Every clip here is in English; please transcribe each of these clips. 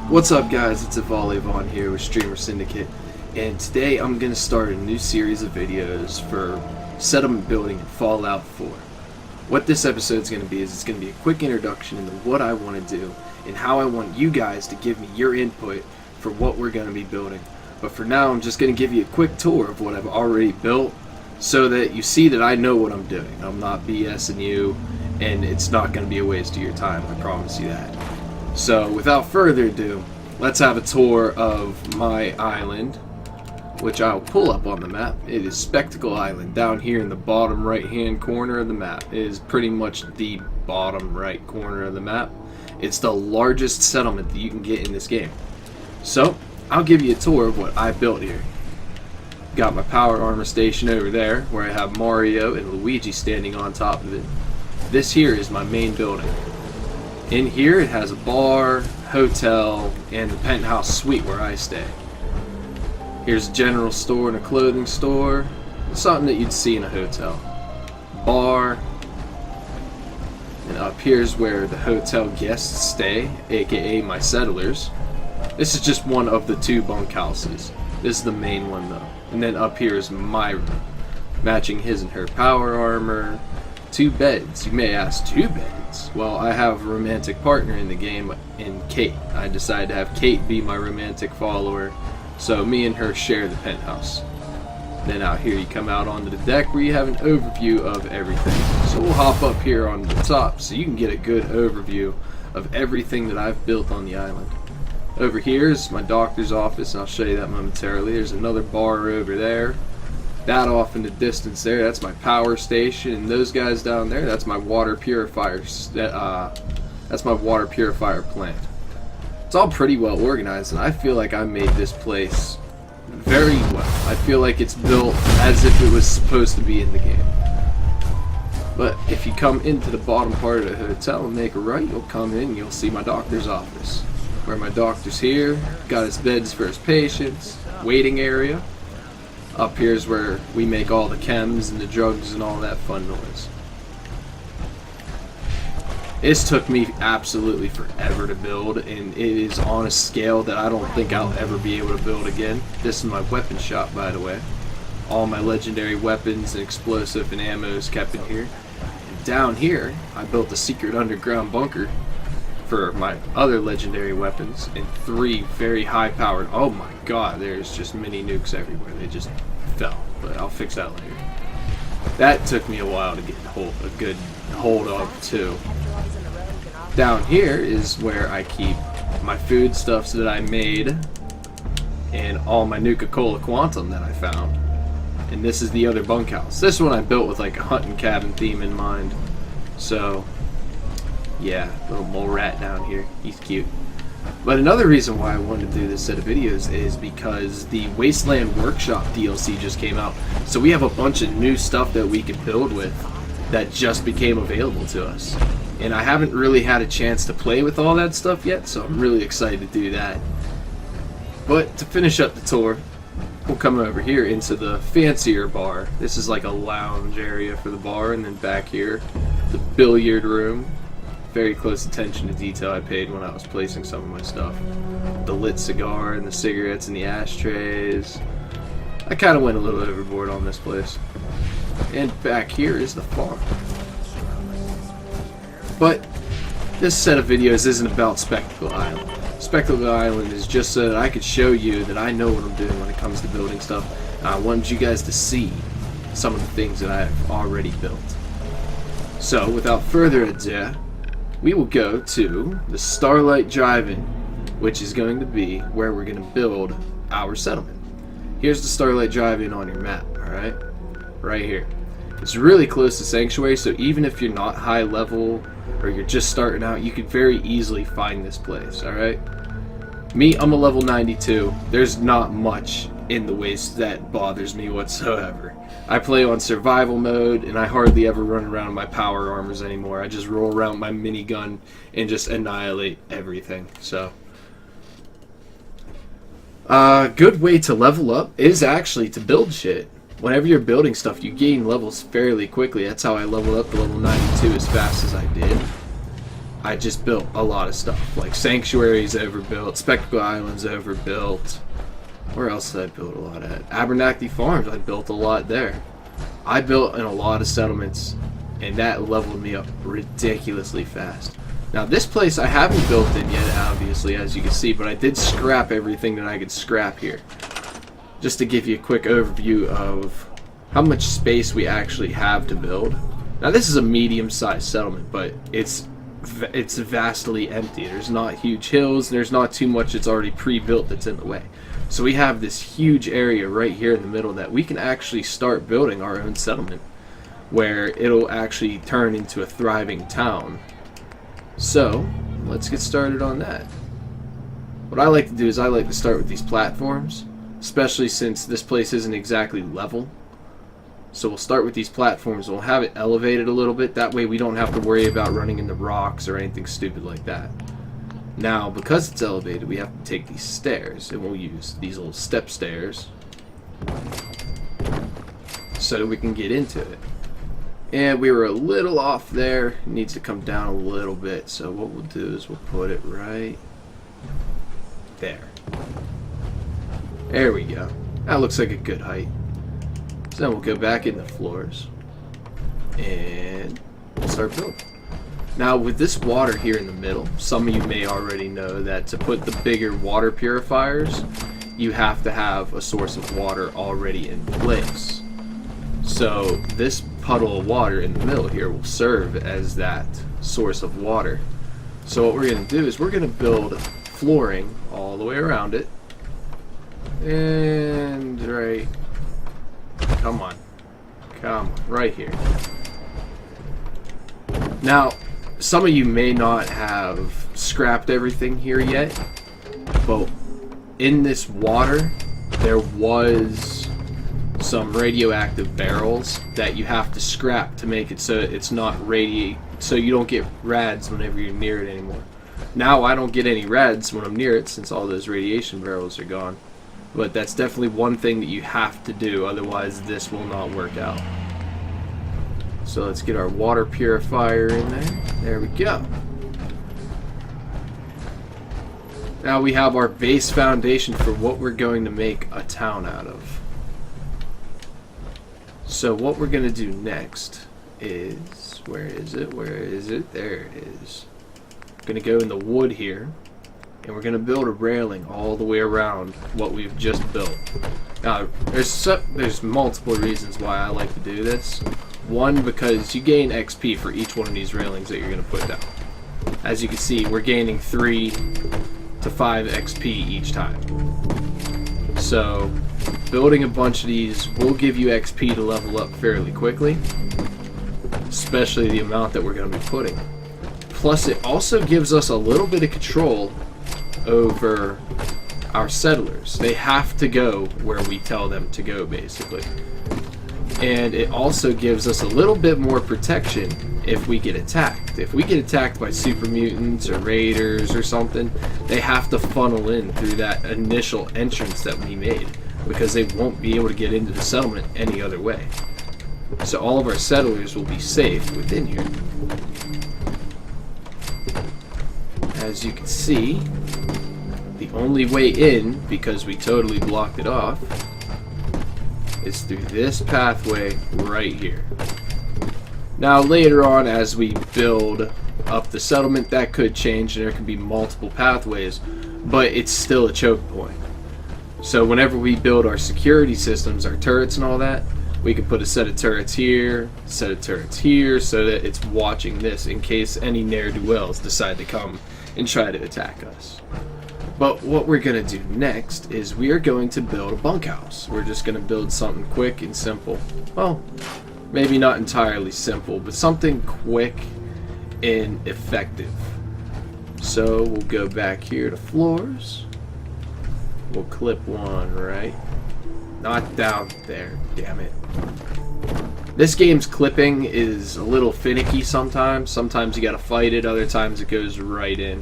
What's up guys, it's Eval here with Streamer Syndicate, and today I'm going to start a new series of videos for settlement building in Fallout 4. What this episode is going to be is it's going to be a quick introduction into what I want to do and how I want you guys to give me your input for what we're going to be building. But for now I'm just going to give you a quick tour of what I've already built so that you see that I know what I'm doing. I'm not BSing you and it's not going to be a waste of your time, I promise you that. So, without further ado, let's have a tour of my island, which I'll pull up on the map. It is Spectacle Island, down here in the bottom right-hand corner of the map. It is pretty much the bottom right corner of the map. It's the largest settlement that you can get in this game. So, I'll give you a tour of what I built here. Got my power armor station over there, where I have Mario and Luigi standing on top of it. This here is my main building. In here it has a bar, hotel, and the penthouse suite where I stay. Here's a general store and a clothing store. Something that you'd see in a hotel. Bar. And up here's where the hotel guests stay, aka my settlers. This is just one of the two bunkhouses. This is the main one though. And then up here is my room, matching his and her power armor. 2 beds. You may ask, 2 beds? Well, I have a romantic partner in the game in Kate. I decided to have Kate be my romantic follower, so me and her share the penthouse. Then out here you come out onto the deck where you have an overview of everything. So we'll hop up here on the top so you can get a good overview of everything that I've built on the island. Over here is my doctor's office, and I'll show you that momentarily. There's another bar over there. That off in the distance there, that's my power station, and those guys down there, that's my water purifier. That's my water purifier plant. It's all pretty well organized, and I feel like I made this place very well. I feel like it's built as if it was supposed to be in the game. But if you come into the bottom part of the hotel and make a right, you'll come in and you'll see my doctor's office. Where my doctor's here, got his beds for his patients, waiting area. Up here is where we make all the chems and the drugs and all that fun noise. This took me absolutely forever to build, and it is on a scale that I don't think I'll ever be able to build again. This is my weapon shop, by the way. All my legendary weapons and explosive and ammo is kept in here. And down here, I built a secret underground bunker for my other legendary weapons and 3 very high powered, oh my god, there's just mini nukes everywhere. They just fell, but I'll fix that later. That took me a while to get a good hold of too. Down here is where I keep my foodstuffs that I made and all my Nuka-Cola Quantum that I found. And this is the other bunkhouse. This one I built with like a hunting cabin theme in mind. So yeah, little mole rat down here. He's cute. But another reason why I wanted to do this set of videos is because the Wasteland Workshop DLC just came out. So we have a bunch of new stuff that we can build with that just became available to us. And I haven't really had a chance to play with all that stuff yet, so I'm really excited to do that. But to finish up the tour, we'll come over here into the fancier bar. This is like a lounge area for the bar, and then back here, the billiard room. Very close attention to detail I paid when I was placing some of my stuff. The lit cigar and the cigarettes and the ashtrays. I kind of went a little overboard on this place. And back here is the farm. But this set of videos isn't about Spectacle Island. Spectacle Island is just so that I could show you that I know what I'm doing when it comes to building stuff. And I wanted you guys to see some of the things that I've already built. So without further ado, we will go to the Starlight Drive-In, which is going to be where we're going to build our settlement. Here's the Starlight Drive-In on your map, alright? Right here. It's really close to Sanctuary, so even if you're not high level or you're just starting out, you could very easily find this place, alright? Me, I'm a level 92. There's not much in the waste that bothers me whatsoever. I play on survival mode, and I hardly ever run around in my power armors anymore. I just roll around my minigun and just annihilate everything. So, a good way to level up is actually to build shit. Whenever you're building stuff, you gain levels fairly quickly. That's how I leveled up to level 92 as fast as I did. I just built a lot of stuff. Like Sanctuary's overbuilt, Spectacle Island's overbuilt. Where else did I build a lot at? Abernathy Farms, I built a lot there. I built in a lot of settlements, and that leveled me up ridiculously fast. Now this place I haven't built in yet, obviously, as you can see, but I did scrap everything that I could scrap here. Just to give you a quick overview of how much space we actually have to build. Now this is a medium-sized settlement, but it's vastly empty. There's not huge hills, there's not too much that's already pre-built that's in the way. So we have this huge area right here in the middle that we can actually start building our own settlement, where it'll actually turn into a thriving town. So let's get started on that. What I like to do is I like to start with these platforms, especially since this place isn't exactly level. So we'll start with these platforms. We'll have it elevated a little bit. That way we don't have to worry about running into rocks or anything stupid like that. Now, because it's elevated, we have to take these stairs, and we'll use these little step stairs so that we can get into it. And we were a little off there. It needs to come down a little bit. So what we'll do is we'll put it right there. There we go. That looks like a good height. So then we'll go back in the floors and start building. Now with this water here in the middle, some of you may already know that to put the bigger water purifiers, you have to have a source of water already in place. So this puddle of water in the middle here will serve as that source of water. So what we're going to do is we're going to build flooring all the way around it. And right, come on, right here. Now, some of you may not have scrapped everything here yet, but in this water, there was some radioactive barrels that you have to scrap to make it so it's not so you don't get RADS whenever you're near it anymore. Now I don't get any RADS when I'm near it since all those radiation barrels are gone. But that's definitely one thing that you have to do, otherwise this will not work out. So let's get our water purifier in there. There we go. Now we have our base foundation for what we're going to make a town out of. So what we're going to do next is, where is it? There it is. I'm going to go in the wood here. And we're going to build a railing all the way around what we've just built. Now, there's multiple reasons why I like to do this. One, because you gain XP for each one of these railings that you're going to put down. As you can see, we're gaining 3 to 5 XP each time. So, building a bunch of these will give you XP to level up fairly quickly. Especially the amount that we're going to be putting. Plus, it also gives us a little bit of control over our settlers. They have to go where we tell them to go, basically. And it also gives us a little bit more protection if we get attacked. If we get attacked by super mutants or raiders or something, they have to funnel in through that initial entrance that we made, because they won't be able to get into the settlement any other way. So all of our settlers will be safe within here. As you can see, the only way in, because we totally blocked it off, is through this pathway right here. Now later on, as we build up the settlement, that could change and there could be multiple pathways, but it's still a choke point. So whenever we build our security systems, our turrets and all that, we could put a set of turrets here, a set of turrets here, so that it's watching this in case any ne'er-do-wells decide to come and try to attack us. But what we're going to do next is we are going to build a bunkhouse. We're just going to build something quick and simple. Well, maybe not entirely simple, but something quick and effective. So we'll go back here to floors. We'll clip one right. Not down there, damn it. This game's clipping is a little finicky sometimes. Sometimes you gotta fight it, other times it goes right in.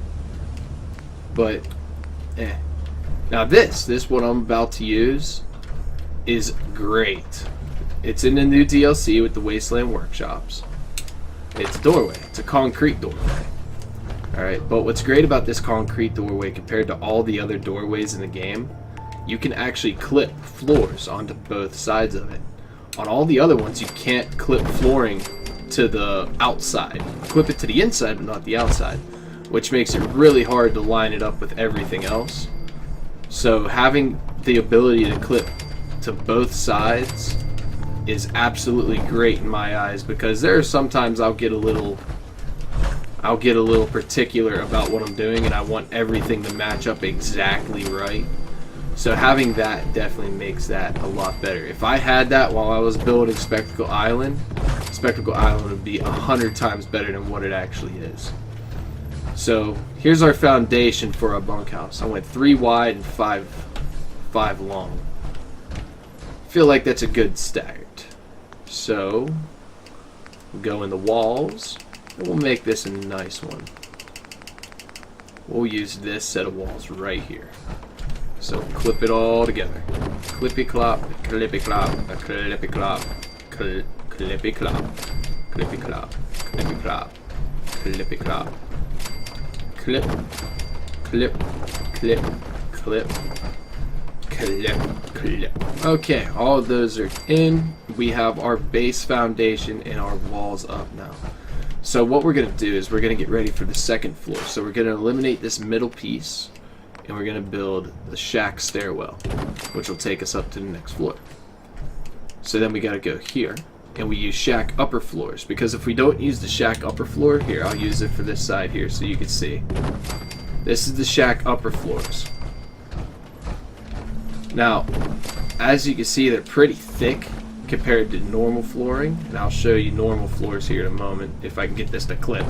But, Now this what I'm about to use is great. It's in the new DLC with the Wasteland Workshops. It's a doorway. It's a concrete doorway. Alright, but what's great about this concrete doorway compared to all the other doorways in the game, you can actually clip floors onto both sides of it. On all the other ones, you can't clip flooring to the outside. Clip it to the inside, but not the outside, which makes it really hard to line it up with everything else. So having the ability to clip to both sides is absolutely great in my eyes, because there are sometimes I'll get a little particular about what I'm doing, and I want everything to match up exactly right. So having that definitely makes that a lot better. If I had that while I was building Spectacle Island would be 100 times better than what it actually is. So here's our foundation for our bunkhouse. I went 3 wide and 5 long. I feel like that's a good start. So we'll go in the walls, and we'll make this a nice one. We'll use this set of walls right here. So clip it all together. Clippy clop, clippy clop, clippy clop, clippy clop, clippy clop, clippy clop, clippy clop, clip, clip, clip, clip, clip, clip. Okay, all of those are in. We have our base foundation and our walls up now. So what we're going to do is we're going to get ready for the second floor. So we're going to eliminate this middle piece, and we're going to build the shack stairwell, which will take us up to the next floor. So then we got to go here, and we use shack upper floors, because if we don't use the shack upper floor, here, I'll use it for this side here so you can see. This is the shack upper floors. Now, as you can see, they're pretty thick compared to normal flooring, and I'll show you normal floors here in a moment if I can get this to clip.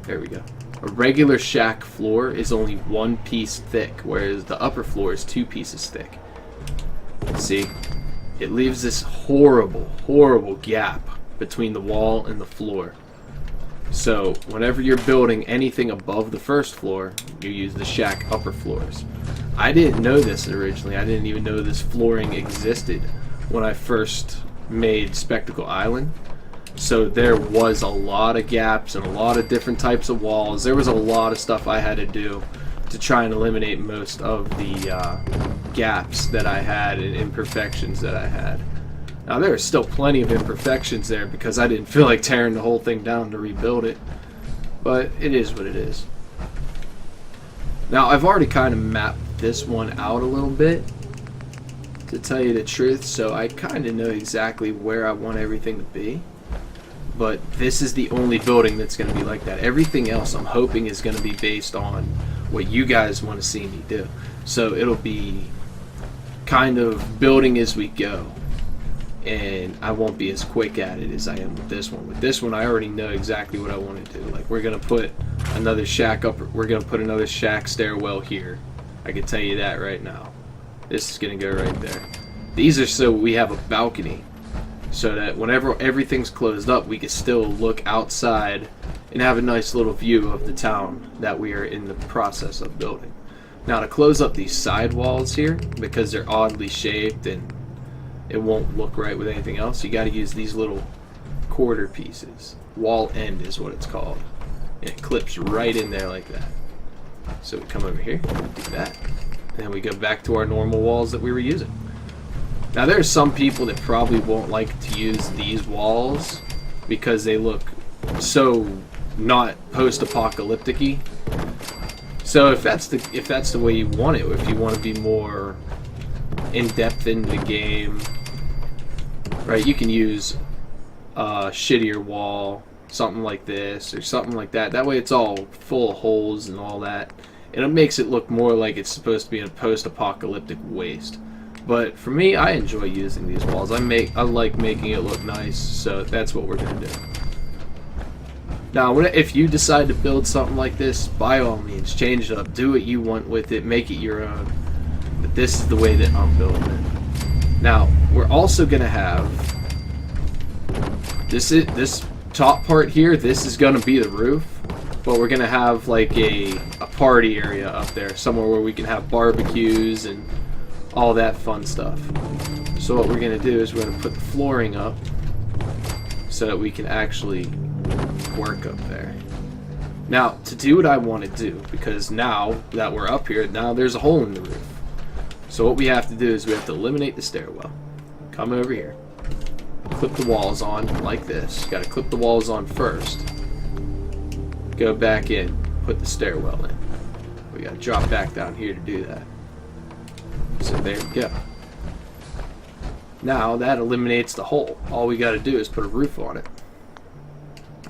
There we go. A regular shack floor is only 1 piece thick, whereas the upper floor is 2 pieces thick. See? It leaves this horrible, horrible gap between the wall and the floor. So, whenever you're building anything above the first floor, you use the shack upper floors. I didn't know this originally. I didn't even know this flooring existed when I first made Spectacle Island. So there was a lot of gaps and a lot of different types of walls. There was a lot of stuff I had to do to try and eliminate most of the gaps that I had and imperfections that I had. Now there are still plenty of imperfections there because I didn't feel like tearing the whole thing down to rebuild it. But it is what it is. Now I've already kind of mapped this one out a little bit, to tell you the truth, so I kind of know exactly where I want everything to be. But this is the only building that's going to be like that. Everything else I'm hoping is going to be based on what you guys want to see me do. So it'll be kind of building as we go, and I won't be as quick at it as I am with this one. With this one, I already know exactly what I want to do. Like, we're going to put another shack up, we're going to put another shack stairwell here. I can tell you that right now. This is going to go right there. These are so we have a balcony, so that whenever everything's closed up, we can still look outside and have a nice little view of the town that we are in the process of building. Now, to close up these side walls here, because they're oddly shaped and it won't look right with anything else, you got to use these little quarter pieces. Wall end is what it's called. And it clips right in there like that. So we come over here, do that, and then we go back to our normal walls that we were using. Now there's some people that probably won't like to use these walls because they look so not post-apocalyptic-y. So if that's the way you want it, if you want to be more in-depth in the game, right, you can use a shittier wall, something like this or something like that. That way it's all full of holes and all that, and it makes it look more like it's supposed to be a post-apocalyptic waste. But for me, I enjoy using these walls. I like making it look nice, so that's what we're gonna do. Now, if you decide to build something like this, by all means, change it up, do what you want with it, make it your own. But this is the way that I'm building it. Now, we're also gonna have this top part here. This is gonna be the roof, but we're gonna have like a party area up there, somewhere where we can have barbecues and all that fun stuff. So what we're going to do is we're going to put the flooring up so that we can actually work up there. Now, to do what I want to do, because now that we're up here, now there's a hole in the roof. So what we have to do is we have to eliminate the stairwell. Come over here. Clip the walls on like this. Got to clip the walls on first. Go back in. Put the stairwell in. We got to drop back down here to do that. So there we go. Now that eliminates the hole. All we got to do is put a roof on it.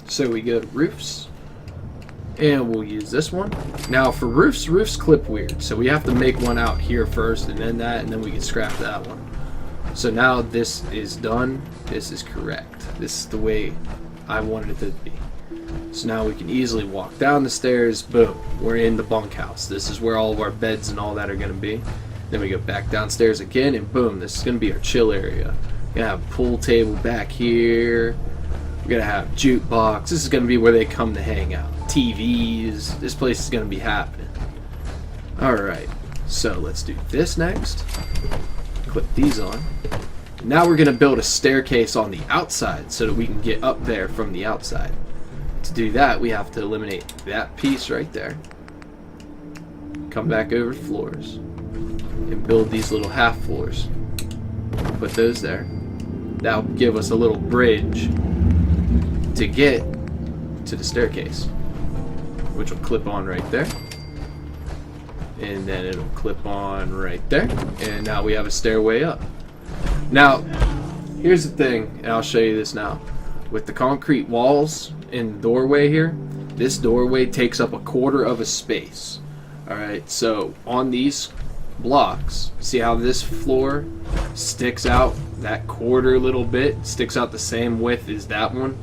So we go to roofs. And we'll use this one. Now for roofs, roofs clip weird. So we have to make one out here first and then that, and then we can scrap that one. So now this is done. This is correct. This is the way I wanted it to be. So now we can easily walk down the stairs. Boom. We're in the bunkhouse. This is where all of our beds and all that are going to be. Then we go back downstairs again, and boom. This is going to be our chill area. We're going to have a pool table back here. We're going to have jukebox. This is going to be where they come to hang out. TVs. This place is going to be happening. Alright. So let's do this next. Clip these on. Now we're going to build a staircase on the outside so that we can get up there from the outside. To do that, we have to eliminate that piece right there. Come back over floors. And build these little half floors. Put those there. That'll give us a little bridge to get to the staircase, which will clip on right there. And then it'll clip on right there. And now we have a stairway up. Now, here's the thing, and I'll show you this now. With the concrete walls in the doorway here, this doorway takes up 1/4 of a space. Alright, so on these blocks, see how this floor sticks out that 1/4 little bit, sticks out the same width as that one?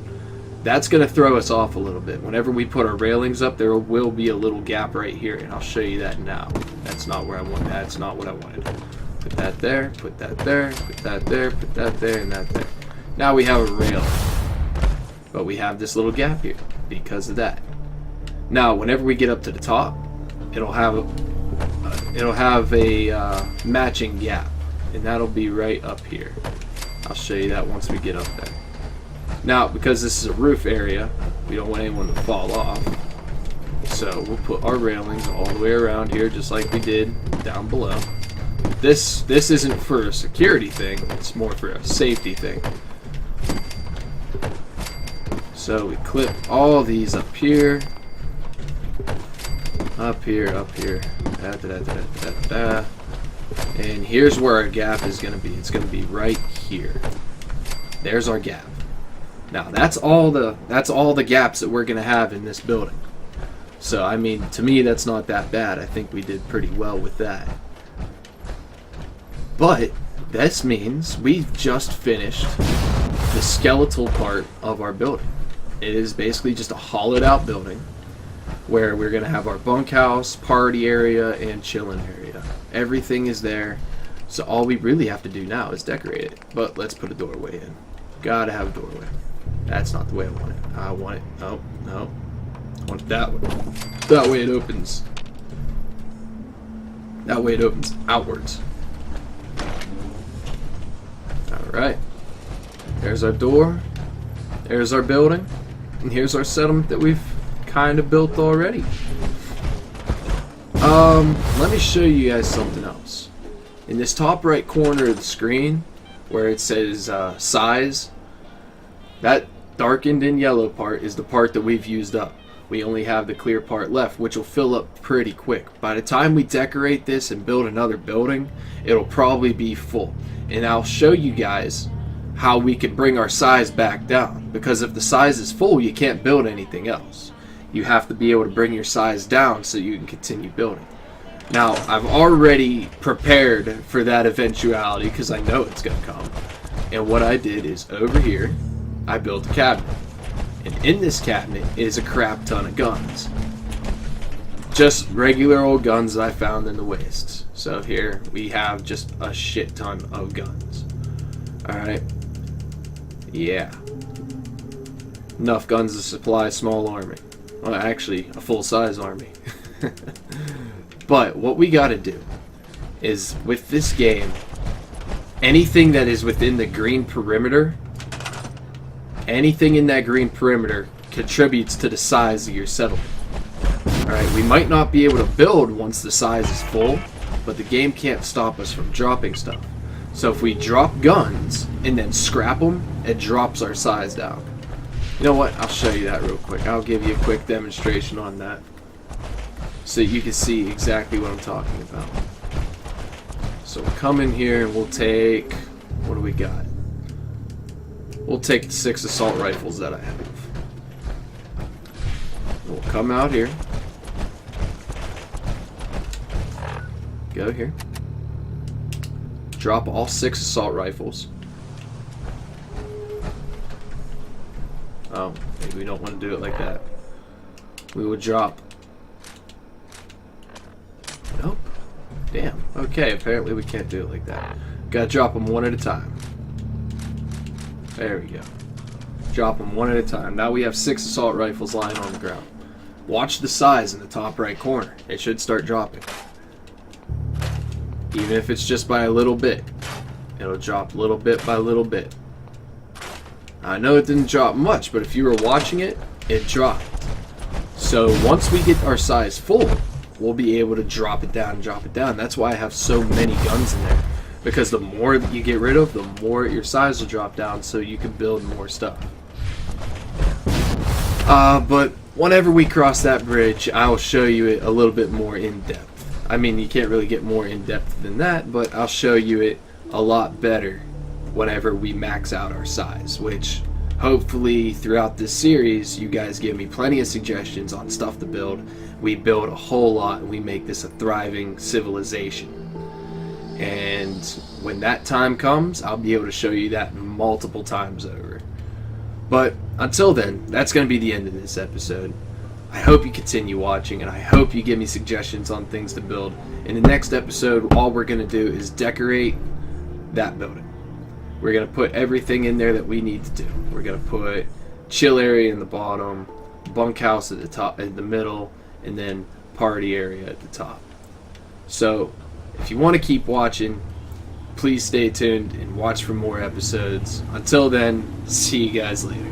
That's going to throw us off a little bit. Whenever we put our railings up, there will be a little gap right here, and I'll show you that now. That's not where I want. That's not what I wanted. Put that there, put that there, put that there, put that there, and that there. Now we have a railing, but we have this little gap here because of that. Now, whenever we get up to the top, it'll have a matching gap, and that'll be right up here. I'll show you that once we get up there. Now, because this is a roof area, we don't want anyone to fall off. So we'll put our railings all the way around here, just like we did down below. This isn't for a security thing, it's more for a safety thing. So we clip all these up here. Up here, up here. Da, da, da, da, da, da. And here's where our gap is going to be. It's going to be right here. There's our gap. Now that's all the gaps that we're going to have in this building. So I mean, to me that's not that bad. I think we did pretty well with that. But this means we've just finished the skeletal part of our building. It is basically just a hollowed out building where we're going to have our bunkhouse, party area, and chilling area. Everything is there. So all we really have to do now is decorate it. But let's put a doorway in. Gotta have a doorway. That's not the way I want it. I want it. Oh, no. I want it that way. That way it opens. That way it opens outwards. Alright. There's our door. There's our building. And here's our settlement that we've kind of built already. Let me show you guys something else. In this top right corner of the screen, where it says size, that darkened in yellow part is the part that we've used up. We only have the clear part left, which will fill up pretty quick. By the time we decorate this and build another building, it'll probably be full. And I'll show you guys how we can bring our size back down. Because if the size is full, you can't build anything else. You have to be able to bring your size down so you can continue building. Now, I've already prepared for that eventuality because I know it's going to come. And what I did is over here, I built a cabinet. And in this cabinet is a crap ton of guns. Just regular old guns that I found in the wastes. So here we have just a shit ton of guns. Alright. Yeah. Enough guns to supply a small army. Well, actually, a full-size army. But what we gotta do is, with this game, anything that is within the green perimeter, anything in that green perimeter contributes to the size of your settlement. Alright, we might not be able to build once the size is full, but the game can't stop us from dropping stuff. So if we drop guns and then scrap them, it drops our size down. You know what? I'll show you that real quick. I'll give you a quick demonstration on that so you can see exactly what I'm talking about. So we'll come in here and we'll take, what do we got? We'll take the 6 assault rifles that I have. We'll come out here. Go here. Drop all 6 assault rifles. Oh, maybe we don't want to do it like that. We will drop. Nope. Damn. Okay, apparently we can't do it like that. Gotta drop them one at a time. There we go. Drop them one at a time. Now we have 6 assault rifles lying on the ground. Watch the size in the top right corner. It should start dropping. Even if it's just by a little bit. It'll drop little bit by little bit. I know it didn't drop much, but if you were watching it, it dropped. So once we get our size full, we'll be able to drop it down, drop it down. That's why I have so many guns in there. Because the more that you get rid of, the more your size will drop down so you can build more stuff. But whenever we cross that bridge, I'll show you it a little bit more in depth. I mean, you can't really get more in depth than that, but I'll show you it a lot better whenever we max out our size, which hopefully throughout this series you guys give me plenty of suggestions on stuff to build. We build a whole lot and we make this a thriving civilization. And when that time comes, I'll be able to show you that multiple times over. But until then, that's going to be the end of this episode. I hope you continue watching, and I hope you give me suggestions on things to build. In the next episode, all we're going to do is decorate that building. We're going to put everything in there that we need to do. We're going to put chill area in the bottom, bunkhouse at the top, in the middle, and then party area at the top. So, if you want to keep watching, please stay tuned and watch for more episodes. Until then, see you guys later.